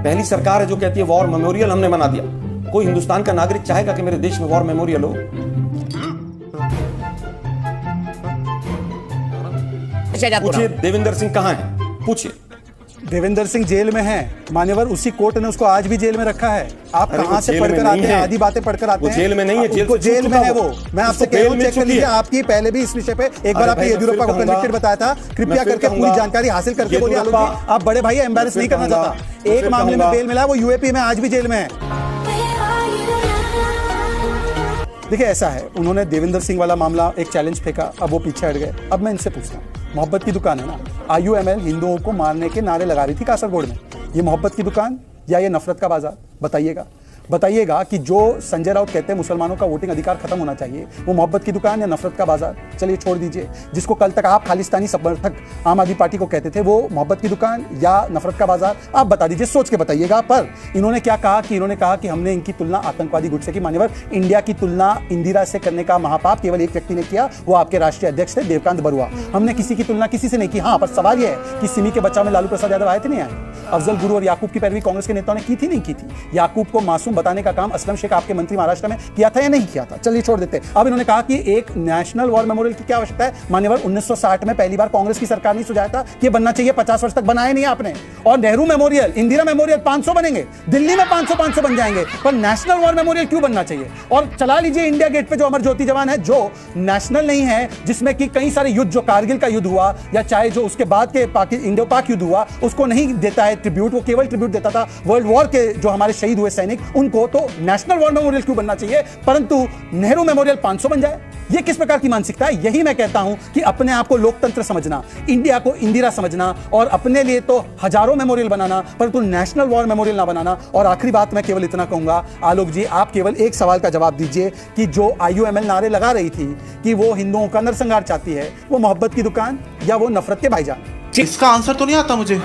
पहली सरकार है जो कहती है वॉर मेमोरियल हमने बना दिया। कोई हिंदुस्तान का नागरिक चाहेगा कि मेरे देश में वॉर मेमोरियल हो? पूछिए देवेंद्र सिंह कहां है, पूछिए। देवेंद्र सिंह जेल में है मान्यवर, उसी कोर्ट ने उसको आज भी जेल में रखा है। आप कहां से पढ़कर आते हैं, आधी बातें पढ़कर आते हैं। जेल में नहीं है, जेल में है वो। मैं आपसे कह रहा हूं, चेक कर लीजिए। आपकी पहले भी इस विषय पे एक बार आपने येदियुरप्पा को कन्विक्टेड बताया था। कृपया करके पूरी जानकारी हासिल करके बोलिए आलोक जी। आप बड़े भाई एम्बैरेस नहीं करना चाहता। एक मामले में बेल मिला, वो यूएपी में आज भी जेल में है। देखिए ऐसा है, उन्होंने देवेंद्र सिंह वाला मामला एक चैलेंज फेंका, अब वो पीछे हट गए। अब मैं इनसे पूछता हूँ, मोहब्बत की दुकान है ना, IUML हिंदुओं को मारने के नारे लगा रही थी कासरगोड में। ये मोहब्बत की दुकान या ये नफरत का बाजार? बताइएगा कि जो संजय राउत कहते हैं मुसलमानों का वोटिंग अधिकार खत्म होना चाहिए, वो मोहब्बत की दुकान या नफरत का बाजार? चलिए छोड़ दीजिए। जिसको कल तक आप खालिस्तानी समर्थक आम आदमी पार्टी को कहते थे, वो मोहब्बत की दुकान या नफरत का बाजार? आप बता दीजिए, सोच के बताइएगा। पर इन्होंने क्या कहा कि इन्होंने कहा कि हमने इनकी तुलना आतंकवादी गुट से की। मान्यवर, इंडिया की तुलना इंदिरा से करने का महापाप केवल एक व्यक्ति ने किया, वो आपके राष्ट्रीय अध्यक्ष थे देवकांत बरुआ। हमने किसी की तुलना किसी से नहीं की। हाँ, पर सवाल यह है कि सिमी के बचाव में लालू प्रसाद यादव आए थे, नहीं आए? अफजल गुरु और याकूब की पैरवी कांग्रेस के नेताओं ने की थी, नहीं की थी? याकूब को मासूम बताने का काम असलम शेख आपके मंत्री महाराष्ट्र में किया था या नहीं किया था? चलिए छोड़ देते। अब इन्होंने कहा कि एक नेशनल वॉर मेमोरियल की क्या आवश्यकता है? मान्यवर, 1960 में पहली बार कांग्रेस की सरकार ने सुझाया था कि बनना चाहिए, 50 वर्ष तक बनाया नहीं आपने। और नेहरू मेमोरियल, इंदिरा मेमोरियल 500 बनेंगे, दिल्ली में 500 बन जाएंगे, पर नेशनल वॉर मेमोरियल क्यों बनना चाहिए? और चला लीजिए इंडिया गेट पे जो अमर ज्योति जवान है, जो नेशनल नहीं है, जिसमें कि कई सारे युद्ध, जो कारगिल का युद्ध हुआ या चाहे जो उसके बाद के इंडो पाक युद्ध हुआ, उसको नहीं देता है ट्रिब्यूट, वो केवल ट्रिब्यूट देता था वर्ल्ड वॉर के जो हमारे शहीद हुए सैनिक, उनको। तो नेशनल वॉर मेमोरियल क्यों बनना चाहिए, परंतु नेहरू मेमोरियल 500 बन जाए? ये किस प्रकार की मानसिकता है? यही मैं कहता हूं कि अपने आप को लोकतंत्र समझना, इंडिया को इंदिरा समझना और अपने लिए तो हजारों मेमोरियल बनाना, परंतु नेशनल वॉर मेमोरियल ना बनाना। और आखिरी बात मैं केवल इतना कहूंगा, आलोक जी, आप केवल एक सवाल का जवाब दीजिए कि जो IUML नारे लगा रही थी कि वो हिंदुओं का नरसंहार चाहती है, वो मोहब्बत की दुकान या वो नफरत के भाईजान? इसका आंसर तो नहीं आता मुझे।